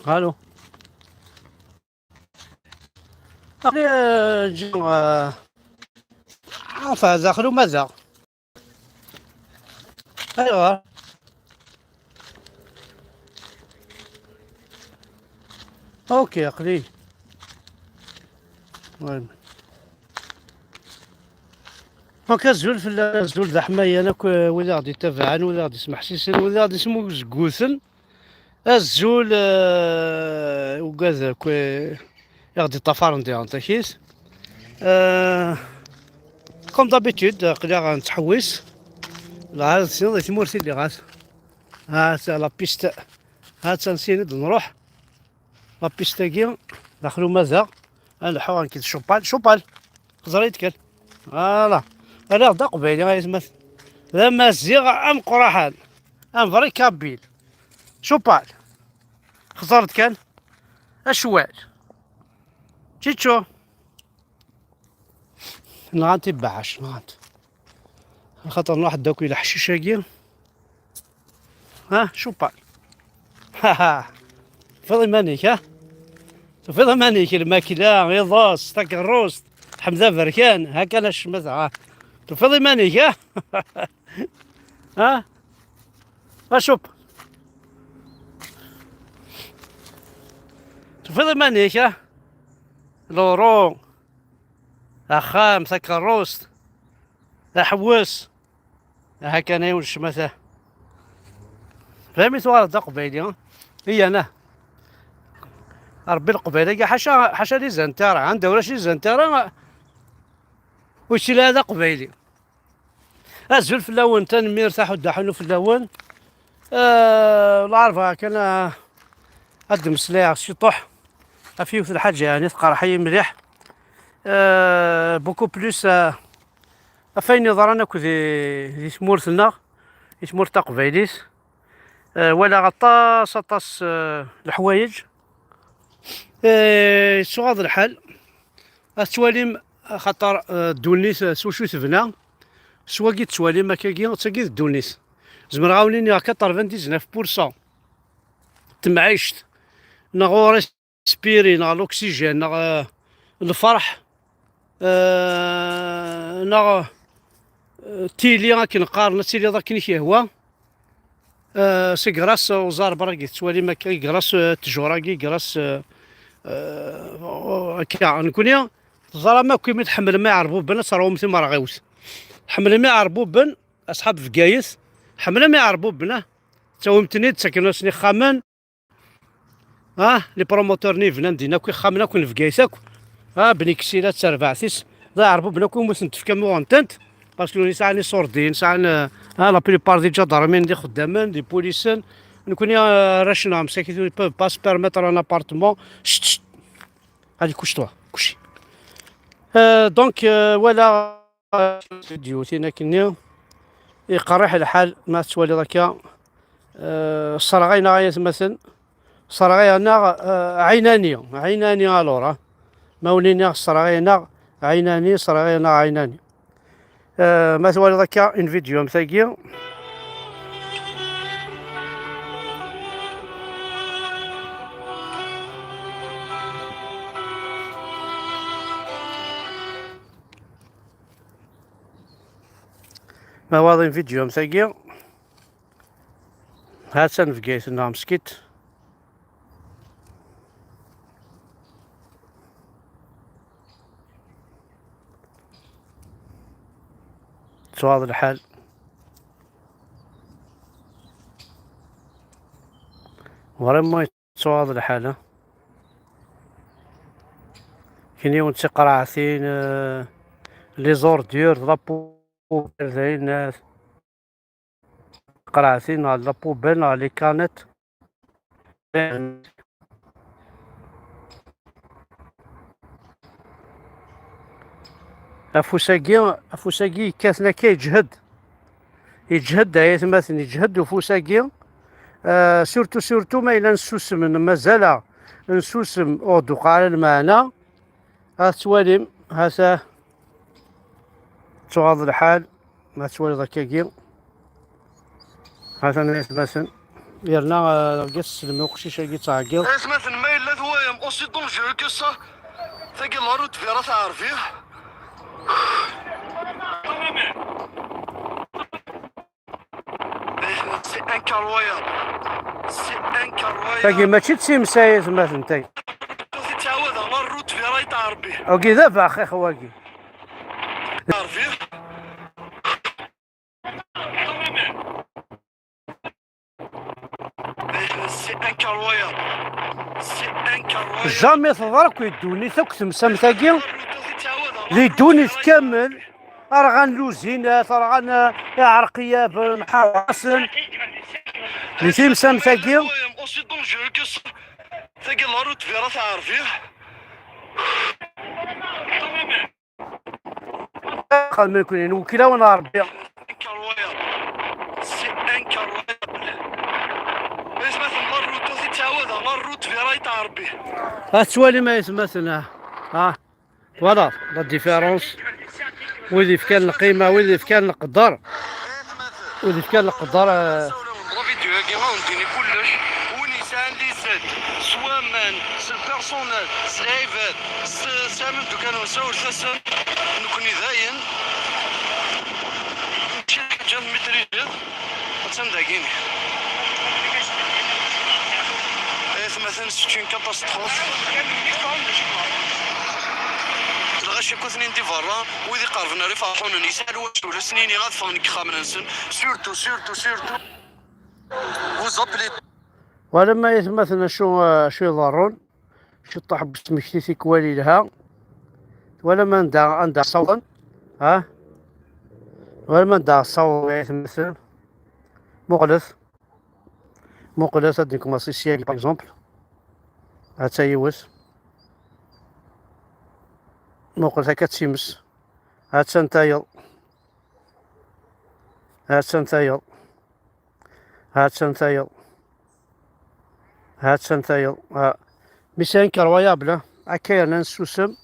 الو. اخي جا عارفه زاخل ومازال. ايوا. اوكي قليل. المهم هاكا الزول في الزول ذا حماية انا ولا غادي يتابعن ولا غادي يسمع حسيسن ولا غادي يسمو زكوثن الزول وكذا غادي طفار ندير انت كيس كوم دابيتود قليل غنتحوس لا سينو تمورتي اللي غاس ها لا بيست ها تنسيند نروح لا بيستاكي داخلو مازال نلحو غنكيد شوبال خزر يتكل فوالا انا غدا قبيلي غيسمى لا مازيغ ام قراحان ام فري كابيل شوبال خزرت كان اشوال تشيتشو نغانتي باعش نغانت خاطر واحد داك الى حشيشاكي ها شوبال ها فضي مانيك ها فضي مانيك الماكلة غيظاص تاك الروست حمزة بركان هكا الشمس تفضي مانيك ها ها شوف تفضي مانيك ها لورو اخام تاك الروست حوس هكا نايون الشمسة فهمت وارد قبيلي هي انا ربي القبيله كاع حاشا لي زنتاره عندها ولا شي زنتاره وشي هذا قبيلي الزول في اللون تنمي يرتاحوا الدحون في اللون لا عارفه كان قد مسلاح شي طح فيه في الحاجه يعني تقرا حي مليح بوكو بلوس فين يضرنا كذي تمورتنا تمورت قبيليس ولا غطاس الحوايج شو هذا الحال التواليم خاطر دونيس سوشو تبنى سواكي تواليم ماكاكي تاكي دونيس زمر عاونيني هكا 99% تمعيشت نغ سبيري نغ الاكسجين نغ الفرح نغ تيلي غاكي نقارن تيلي ضاك كي هو سي كراس وزار براكي توالي ماكا كراس تجوراكي كراس كاع نكوني زرا ما كي متحمل ما يعرفوا بنا صراو مثل ما راغيوس حمل ما يعرفوا بن اصحاب فكايس حمل ما يعرفوا بنا تومتني تسكنوا سني خامان لي بروموتور ني فنان كي خامنا كون فكايسك بني كسيلات سربعتيس لا يعرفوا بنا كون مسن تفكموا انتنت باسكو ني ساعني صوردين ساعن لا بريبار دي جدارمين دي خدامين دي بوليسين نكوني راشنا مساكين باس بيرميتر ان ابارتمون هادي كوشتوا كوشي دونك ولا ديوتينا كنيا يقرح الحال ما توالي ذاك صرغينا غاية مثلا صرغينا عيناني الورا مولينا صرغينا عيناني ما توالي ذاك ان فيديو مثاقي ما واضين فيديو مساقي هاتسن فقيت انها مسكيت شو هذا الحال ورا شو هذا الحال كاين يوم تقراعتين لي زوردور لابو زي الناس قراعتين على لابوبيل على لي كانت افوساكي كاسنا كيجهد يجهد مثلا يجهد وفوساكي سورتو ما إلا نسوسم مازال نسوسم أودو قال المعنى تواليم هسا شو هذا الحال ما توالي ذاكاكي هذا الناس مثلا يرنا قاس السلمي وقشيشه كي تعقل. اسمع ما الا ثوايا اوسي دونجورو كو سا تاكي لا روت فيرا تعرفيه. سي انكرويابل سي انكرويابل. تاكي ماشي تسيمسايز مثلا تاكي. تعاود على الروت فيرا تعرفيه. اوكي دابا اخي خواكي. تعرفيه. سي انكرويابل سي انكرويابل. جامي تضرك ويدوني ثوك تمسام تاكي لي دوني كامل راه غنلوزينات راه غن عرقيه بحواصل لي تمسام تاكي. اوسي دونجورو كو سا تاكي لا روت فيرا تعرفيه. خل من يكون وكيله وانا ربي. انكرويابل سي انكرويابل. اسمع لا روت اوسي تعاود على الروت فيرا تعرفيه. هاتوالي ما يسمى فوالا لا ديفيرونس. ويلي في كان القيمه ويلي في كان القدر ويلي في كان القدر. لا فيديو كي غنديني كلش ونيسان لي زاد سوا مان بيرسونال سلايفات سامن دو كانوا نساو اساسا نكوني داين شي حاجه ميتريجيت تنداكيني. مثلا ستين كاتاستروف الغاشي كو ثنين دي فرا ويدي قارفنا ريفاحون يسالوا واش ولا سنيني غادفون كخامن نسن سورتو سورتو سورتو وزابلي. ولما يتمثل شو يضرون شو طاح بسمكتي كوالي لها ولما ندع صولا ولما ندع صولا يتمثل مقلث هاديك ماسي سياكي باغ اكزومبل هاتا يوس مقلث هكا تيمس هاتا نتايا هاتا نتايا هاتا نتايا هاتا نتايا ميسان كرويابل هكا نسوسم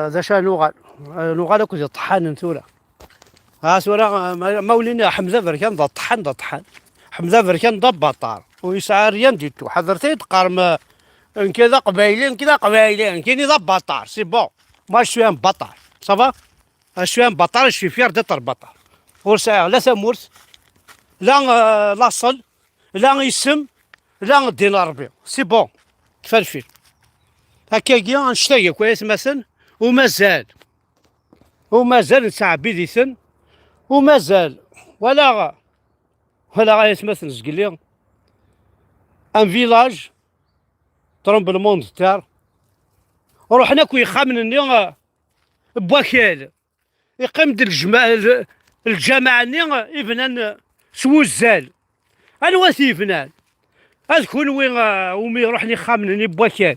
ذا شا نوغال كو طحان نتولا سورا مولينا حمزه بركان دا طحان حمزه بركان دا بطار ويسعى ريان ديتو حضرتي تقارم كذا قبايلين كاين ذا بطار سي بون ما شويه بطار صافا شويه بطار شي فير دي بطار ورسا لا ثمورت لا لاصل لا يسم لا دينار ربي سي بون كفالفيل هكاكيا نشتاقي كويس مثلا ومازال نتاع بيديثن ومازال ولا غايتمثل زقلي ان فيلاج ترومبلمون تاع روحنا كوي خامنني بواكال يقيم د الجماعه ني ابنان سوزال انا واسي فنان اذكون وين ومي روحني خامنني بواكال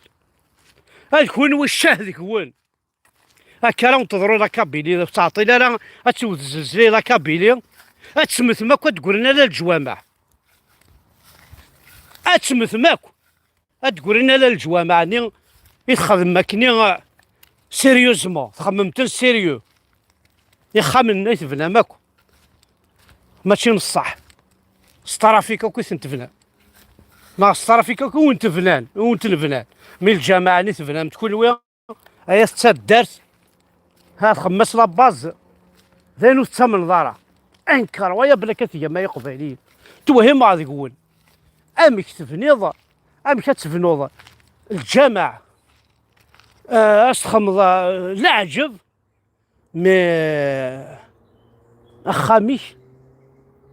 اذكون وين الشهد كون هكا راه ننتظروا لا كابيلي تعطي لا تسود الزلزلي لا كابيلي اتسمث ماكو تقول لنا لا الجوامع اتسمث ماكو تقول لنا لا الجوامع ني يتخدم ماكني سيريوزمون خممت سيريو يخمن يتبنى ماكو ماشي نصح سترافيكا كي تنتبنى ما سترافيكا كي وانت فنان وانت الفنان من الجماعه ني تبنى تكون وين هي تدارت ها خمس لاباز ذينو تمن ضاره انكر ويا بلا كثيه ما يقبلين توهم غادي يقول امك تفنيض امك تفنوض الجماعه اسخمض لا عجب مي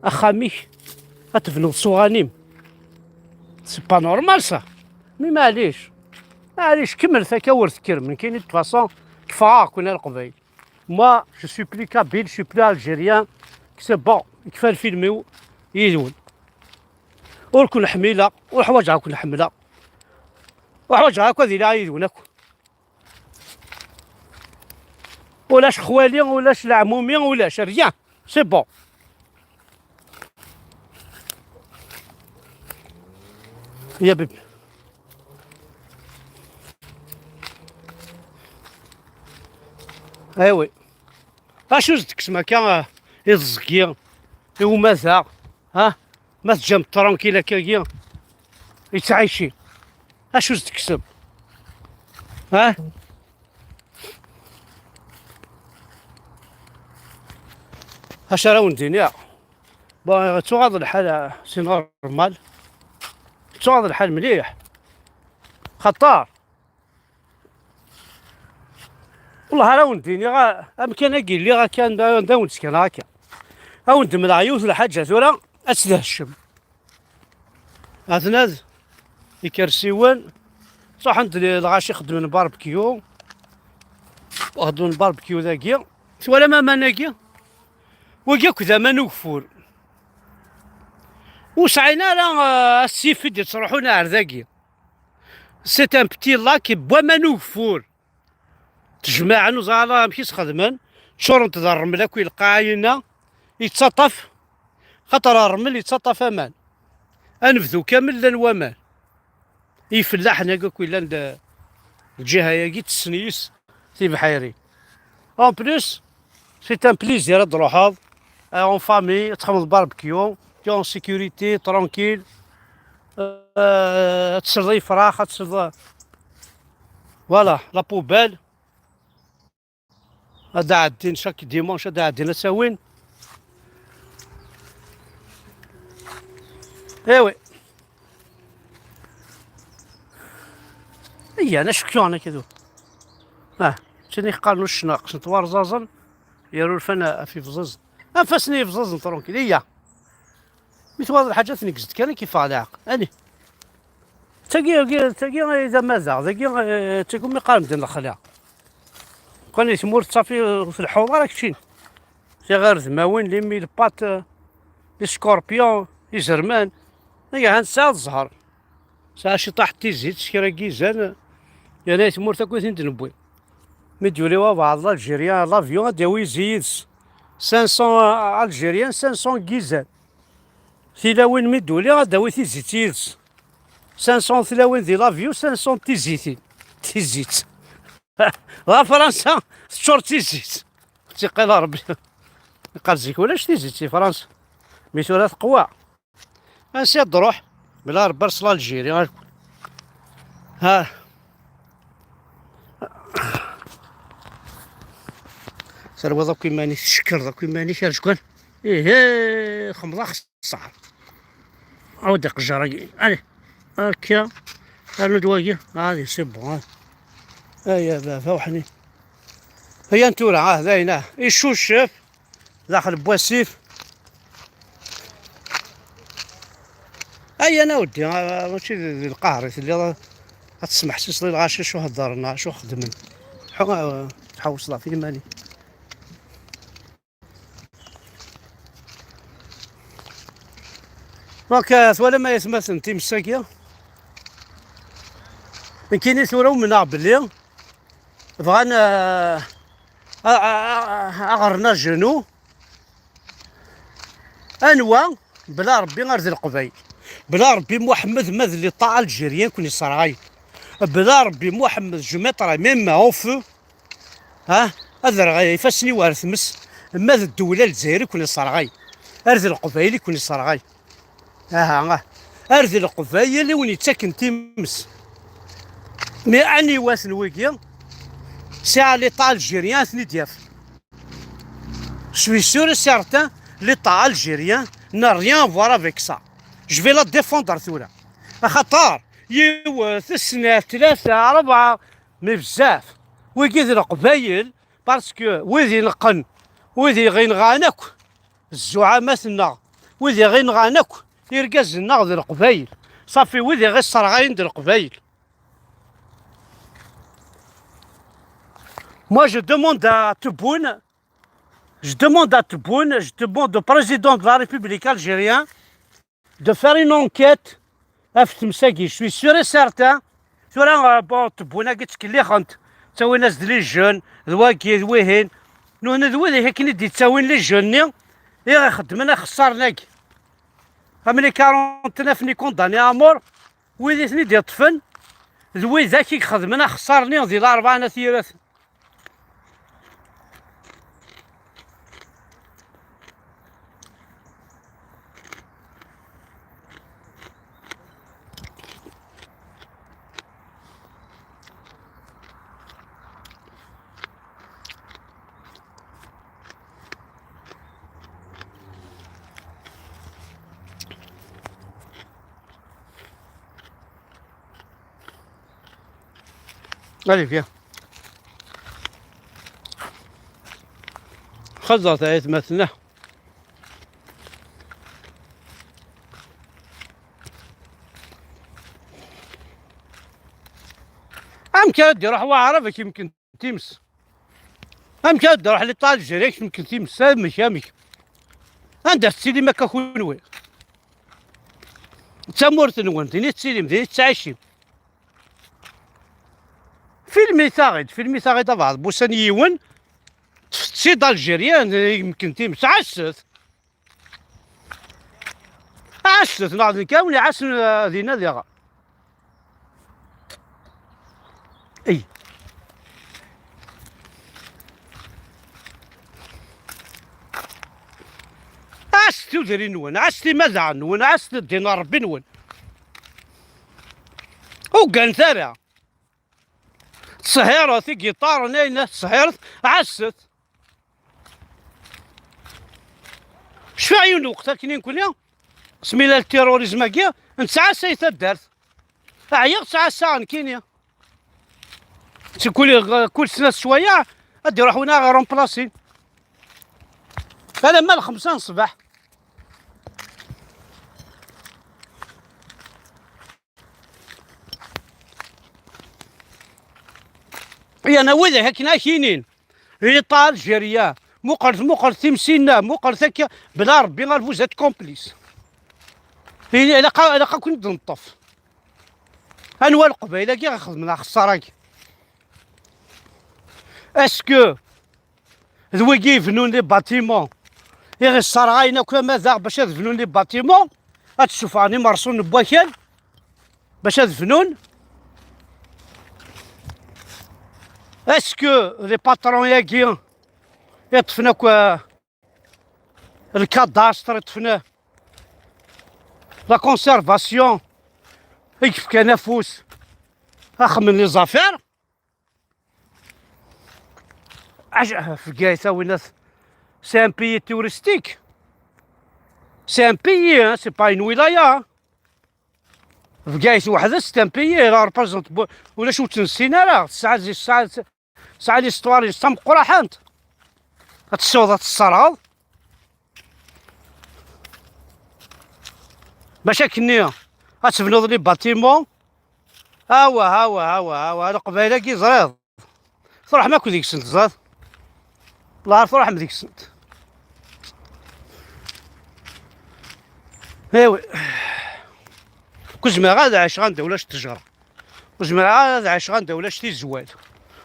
اخاميش اتفنوض صغانيم سي با نورمال سا مي معليش كمل ثاكا ورثكر من كاين دو فاسون كفا كنا القبايل ما جو سوي بلي كابيل جو سوي بلي الجيريان سي بون كفا الفيلميو يدون وركون حميله والحوايج راكون حمله وحوايج هاكا ذي لا يدونك ولاش خوالي ولاش العمومي ولاش ريان سي بون يا بيبي ايوي اشو زدك سما كان يزكي ومازال ما تجم ترونكيلا كاكيا يتعايشي اشو تكسب ها. اش راه ندير بون تغاض الحال سي نورمال، تغاض الحال مليح خطار والله. راه نديني غا امكن قيل لي غا كان داونت كان هكا او ندم العيوث الحاجه ثورة اتدهشم اثناز يكرسيون صح. انت الغاشي خدم باربكيو وخدم باربكيو ذاكيا ولا ما مناكيا وكا كذا ما نوفور وسعينا راه السيفيد تروحونا عرذاكيا سي ان بتي لاك بوا ما نوفور تجمع نوزالا مشي تخدمن شورنت ذا الرمل كي القاينه يتسطف خاطر الرمل يتسطف امان انفذو كامل للومان يفلاح هناك كي لاند الجهه ياكي تسنيس في بحيري اون بليس سي ان بليزير تروحو اون فامي تخدم باربكيو تي اون سيكوريتي ترونكيل تسرضي فراخ تسرض فوالا لا بوبال هذا عادين شاك ديمونش هذا عادين ساوين ايوي. اي انا شكيو انا كذو تاني قالوا الشناق شنطوار زازن يارو الفنا في فزاز انفسني فزاز ترونكيل هي مثل هذه الحاجات نكزت كان كيف على عقل اني تاقي اذا ماذا تاقي تكون مقارن ديال الخلاع كان يسمور تصافي في الحوض راك تشين في غير ذماوين لي ميل بات لي سكوربيون لي زرمان هي هاد ساعة الزهر ساعة شي طاح تيزيد شكرا كيزان يعني يسمور تاكو ثين تنبوي مديوليوا بعض الجيريان لافيون داوي يزيد 500 الجيريان 500 كيزان ثلاوين مدولي غداوي تيزيد تيلس 500 ثلاوين ديال لافيو 500 تيزيتين تيزيت لا فرنسا شور تيزيت تيقيل ربي قال زيك ولاش تيزيت في فرنسا ميثورات قوا انسياد روح بلا ربي رسل الجيري ها سالوا ذاك ماني تشكر ذاك ماني شكون ايه خمضه خصار عاود قجري عليه هكا قالوا دوايا هادي سي بون يا بابا وحني هيا انتورا زاينه يشوشف داخل بواسيف اي انا ودي ماشي القهري اللي تسمح سيس لي الغاشي شو هضرنا شو خدمن تحوص لا في ماني دونك ولا ما يسمى انتي مساكيه من كاينين ثورة ومنع بلي بغانا اغرنا جنو انوا بلا ربي غير ذي القبايل بلا ربي محمد ماذ اللي طاع الجيريان كوني صراغاي بلا ربي محمد جميطرا ميما اوفو هذا راه يفاسني وارث مس ماذ الدولة الجزائري كوني صراغاي ارذ القبايل كوني صراغاي ارذ القبايل وين يتسكن تيمس مي اني واسن ويكيا ساعة ليطا الجيريان ثني دياف شوي سور سارتان ليطا الجيريان نا ريان فوار افيك سا جو في لا ديفوندر ثورا خاطر يوث السنة 3 4 مي بزاف ويكي ذي القبايل باسكو ويذي نقن ويذي غينغانك الزعاماتنا ويذي غينغانك يركزنا ذي القبايل صافي ويذي غير الصرغاين ذي القبايل. Moi, je demande à Tebboune, je demande au président de la République algérienne de faire une enquête. Je suis sûr et certain. Bon, Tebboune a dit qu'il est rent. Ça veut dire les jeunes, nous on a dit ça les jeunes, et خدمنا خسرنا. Comme les 49 ni condamnés à mort, ou ils ni des طفل, ذوي ذاك خدمنا خسرنا ذي الأربعة نثيرات. allez viens خزرت هاي تمثلنا كاد يروح واعرفك يمكن تمس كاد يروح لطال جريك يمكن تمس سامك امك عندها تسيلي ما كاكون وين تمورت نوان ديني تسيلي مديني تعيشي فيلمي ثاغد بعض بوسان يون تسيد الجيريان يمكن تمس عست نعرف كامل عست دينا ذيغا اي عست ودري نون عست ماذا نون عست دينا ربي نون وكان ثرى صهيرة في جيتار ناينة صهيرة عست شفا عيون وقتها كي نكون يا سميلا التيروريزم كيا نتسعى سيث الدرس عيق تسعى ساعة كينيا كل سنة شوية غادي يروحو هنا غير رومبلاسي هذا مال 5 الصباح انا وذا هكنا كاينين ريطال جيريا مقر تمسينا مقر ثكا بلا ربي غالفوزات كومبليس الا كنت نطف انوا القبيله كي غنخدم خساره اسكو ذوي يبنون لي باتيمون غير الصراغاينا كما ذا باش يبنون لي باتيمون غتشوف راني مرسون بواكل باش يبنون اسكو لي باترون ياكي يطفنا الكاداستر يطفنا لا كونسيرفاسيون يكف كنفوس اخمن لي زافير في كايتا ويناس سي ان بيي توريستيك سي ان بيي سي با اون ولايه في كايتا وحده سي ان بيي لا ريبريزونت ولا شو تنسينا راه ساعه ليستوار يستم قراحانت هتسوض الصراغ باش كنيا غتبنوض لي باتيمون هاوا القبايله كي زريض فرح ماكو ديك السنت زاد الله عارف فرح ديك السنت ايوي كوزما غادا عايش غندا ولاش التجاره كوزما غادا عايش غندا ولاش تي الزوال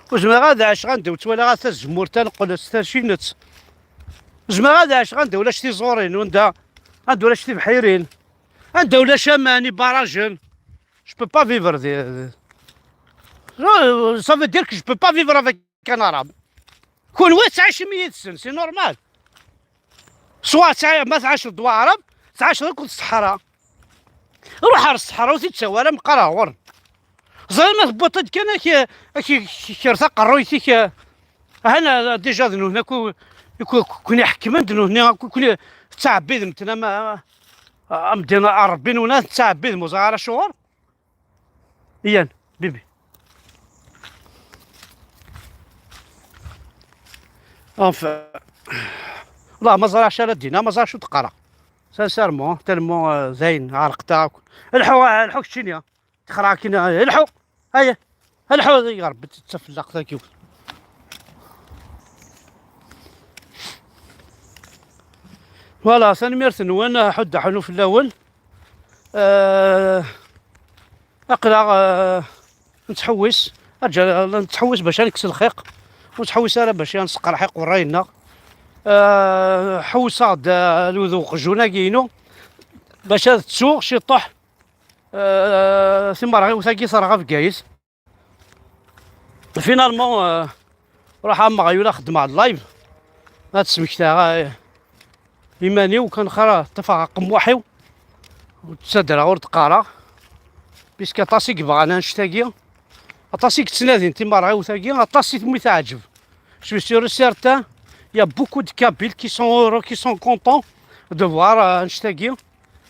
كوزما غادا عايش غندا وتوالا غا الزمور تنقل ستاشينت كوزما غادا عايش غندا ولاش تي زورين وندا غندا ولاش تي بحيرين غندا ولا شماني باراجن جو بو با فيفر ça veut dire que je peux pas vivre avec un arabe كون وين تعيش 100 سنة سي نورمال سواء ما تعيش ضوا عرب تعيش غير كنت الصحراء روح على الصحراء وزيد تسوالها مقراور زي ما ثبطت كان كي رثق الرويتي هنا ديجا دنو هنا كون يحكم دنو هنا كون تعبيد مثلا ما مدينا عربين وناس تعبيد مزارع شهور يان بيبي enfin والله ما زرعش على دينا ما زرعش تقرا سانسيرمون تالمون زين عرقتها الحو كتشينيا تخراكينا الحو هيا الحو يا ربي تتفلق ثانك فوالا سنميرثن وانا حد حنو في الاول اقرا نتحوس ارجع نتحوس باش نكسل الخيق وتحوس انا باش نسقى الحيق وراينا حوصاد الوذوق جونا كاينو باش تسوق شي طح ثم راه وثاقي صار غا في كايس فينالمون راح اما غيولا خدم على اللايف هاد سمكتها ايماني وكان خرا تفاق قموحيو وتسدر غور تقارا بيسكا طاسي كبغى انا نشتاقي طاسي كتنادي انت مرة وثاقي طاسي ثمي تعجب جو سور سيرتان يا بوكو دو كابيل كي سون كونطون دو فوار نشتاقي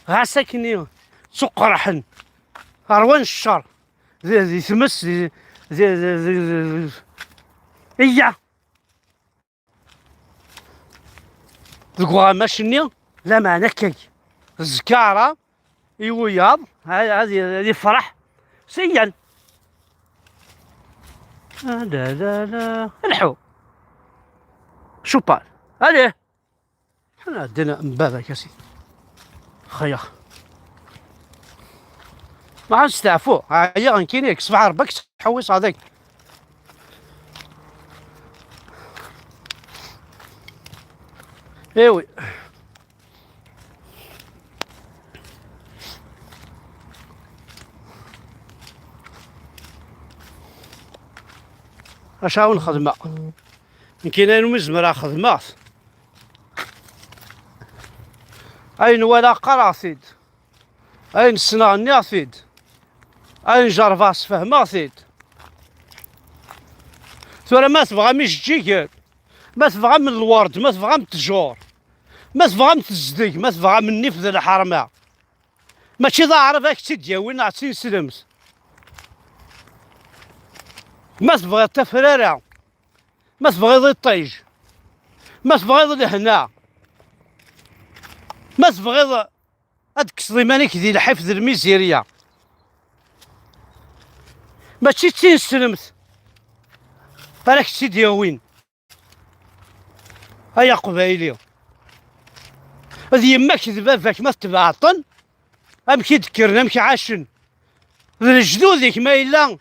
غا ساكنين سوق قرحن روان الشر ذي ثمس إيا ذكوها ماشني لا معنى كي الزكارة يوياض هذه فرح سيان لا لا لا الحو شو بال عليه حنا عندنا مبابا كاسي خيا ما غنستعفو هيا غنكينيك صباح ربك تحوس هذاك ايوي اش هاون خدمة يمكن انا مزمرة خدمات اين ولا قراصيد اين صناعني ثيد اين جرفاس فهما ثيد ثورة ما تبغى مش تجيك ما تبغى من الورد ما تبغى من التجور ما تبغى من الزديق ما تبغى من النفذ الحرمة ماشي ظاهر ذاك تديا وين عطين سلمت ما تبغي التفريرة ما تبغي ذي الطيج ما تبغي ذي الهنا ما تبغي ذي هادك الصديمانيك ذي الحفظ الميزيرية ماشي تين سلمت راك تديا وين هيا قبايلي هذه يماك كذبا فاك ما تبعطن امشي ذكرنا امشي عاشن ذي الجدودك ما إلا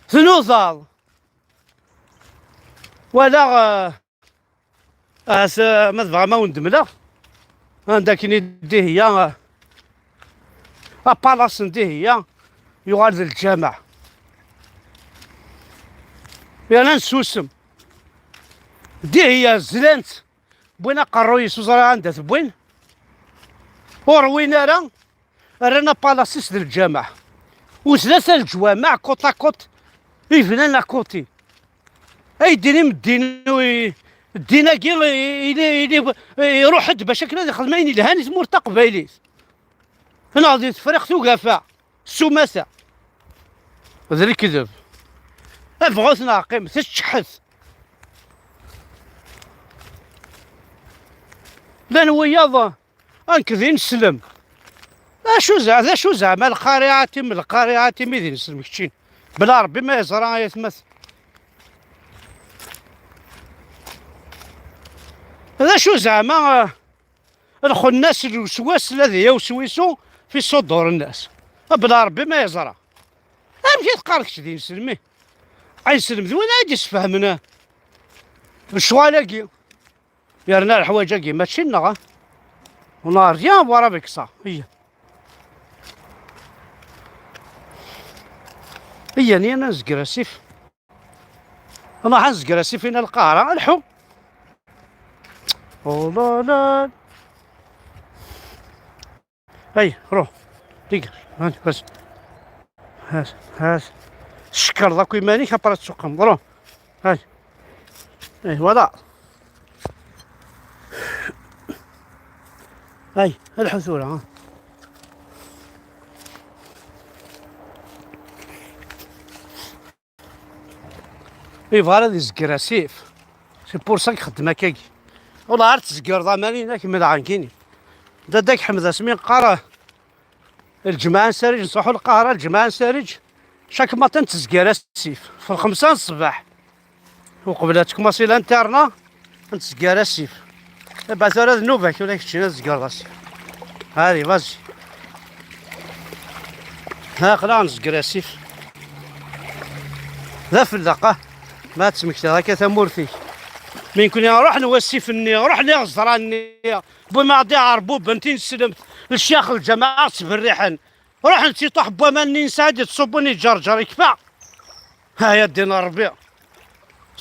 ثنوضال ولا ما تبغى ما وندملا عندك نديه هي بالاص نديه هي يغادر الجامع يا نسوسم دي هي زلانت بوين قرويس وزرا عندها بوين وروينا رانا بالاصيس ديال الجامع وثلاثة الجوامع كوطا كوط يفنان كوتي اي ديني مدينو الدينا كيل يروح حد باش هكذا خدمين الهاني مرتق بايليس انا غادي تفريق توقفا السماسة هذا اللي كذب افغوث ناقم تشحث لان وياض انكذي نسلم شو زعما القارعة من القارعة ميدين نسلم كتشين بلا ربي ما يزرع يتمثل هذا شو زعما الخناس الوسواس الذي يوسوس في صدور الناس بلا ربي ما يزرع امشي تقارك شدي نسلمي يسلم ذوين عاد يسفهمنا الشوالاكي يرنا الحوايج ماشي نغا ونهار ريان ورا بك صح هي ني انا نزقر السيف انا حنزقر السيف هنا القاهرة الحو والله لا هاي روح ديقر هاني بس هاس شكر ذاك يماني كبرت سوقهم روح هاي ولا هاي الحثورة ها فوالا دي زكرا سيف سي بور سا كخدم هكاكي والله عرفت تزكر ضماني هناك من عنكيني داك حمد اسمين قرا الجماعة نسارج نصحو القاهرة الجماعة نسارج شاك ماتن تزكرا السيف في 5 الصباح وقبلاتك مصيلة انترنا نتزكرا السيف بعث راه ذنوبك ولا كتشي نزكر السيف هادي فازي ها قلا نزكر السيف ذا في اللقاه ما تسمكت هكا ثمورثي من كنا نروح نوسف النية نروح نغزر النية بما عطي عربوب بنتين سلمت للشيخ الجماعة بالريحان روح نتي طاح بوما نساعد تصبوني جرجر يكفى ها يا دين الربيع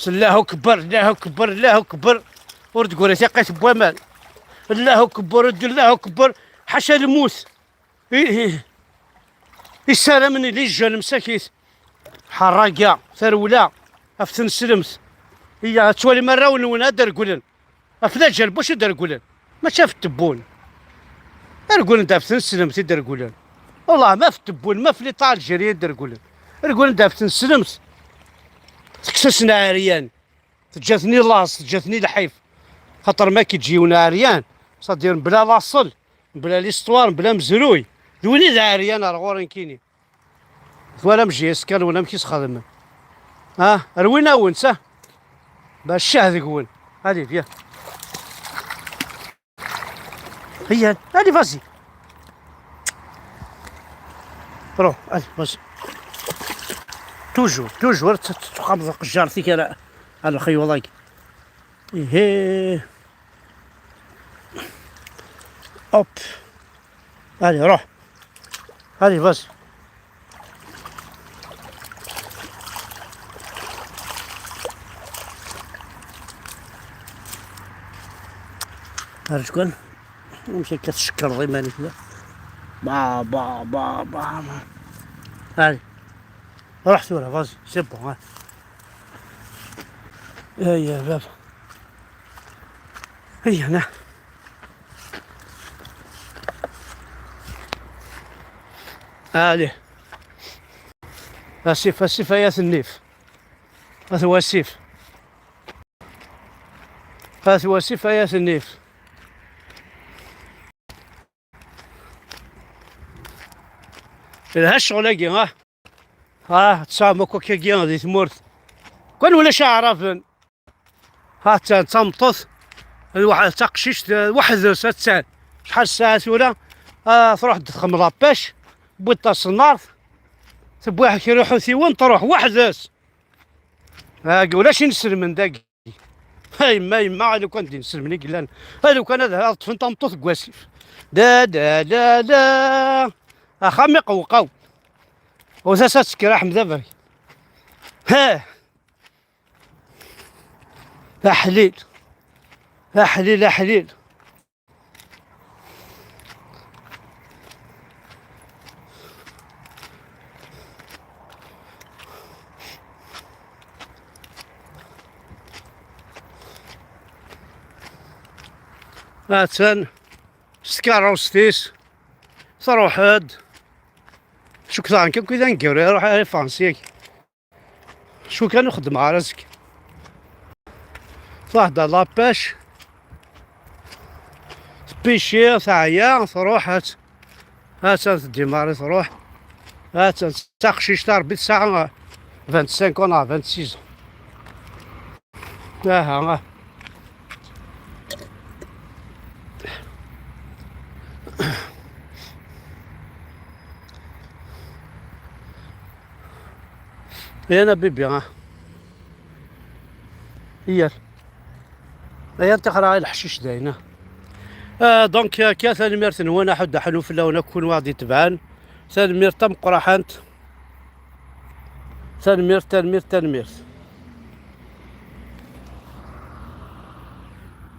الله اكبر الله اكبر الله اكبر ورد تقول ثقيت بومان الله اكبر الله اكبر حاشا الموت السلام من اللي جا المساكيت حراقة ثرولة افتن سلمت هي تولي مرة ونونا درقولن افذا جرب واش درقولن ما شاف التبون درقولن افتن سلمت درقولن والله ما في التبون ما في لي طال جري درقولن نقول دافت نسلمت تكسسنا عريان، جاتني لاص جاتني الحيف، خاطر ما كيجيونا عريان صدير بلا لاصل بلا ليستوار بلا مزروي، الوليد عريان راه غورين كينين ولا مجي سكان ولا مكيس خادم. روينا ونسى باش الشهد يقول هادي فيها هي هادي فاسي روح هادي فاسي توجور تخمزق جارتك انا على خي والله. ايه اوب هادي روح هادي فاسي هاد شكون مشى كتشكر ضيماني كذا با با با با هادي رحت ولا فازي سي بون. هيا بابا هيا هنا هادي السيف يا النيف هذا هو السيف هذا هو السيف يا النيف. هاش شغلاكي تسامو كوكا غادي تمورت كون ولا شعرفن تمطط الواحد تقشيش واحد ساعات شحال الساعات ولا تروح تدخل لاباش بويطا النار تبوح كيروحو ثيون تروح وحدس ولاش نسلم من داك هاي ما لو كان نسلمني قلان لو كان هذا طفن تمطط كواسيف دا خامي قوقاو وساساتك راح مذبك حليل حليل هاتن سكارو ستيس صروح هاد شو كان كذا نقري روح على فرنسيك شو كان نخدم على راسك واحد لاباش بيشي ثاعيا تروح هات ديماري تروح هات تاخشيش تاع ربي الساعة 25 ولا 26 انا بيبي هي تقرا الحشيش داينه دونك كا ثاني ميرت وانا حد حلو في اللون كون واحد تبعان ثاني ميرت مقرحانت ثاني ميرت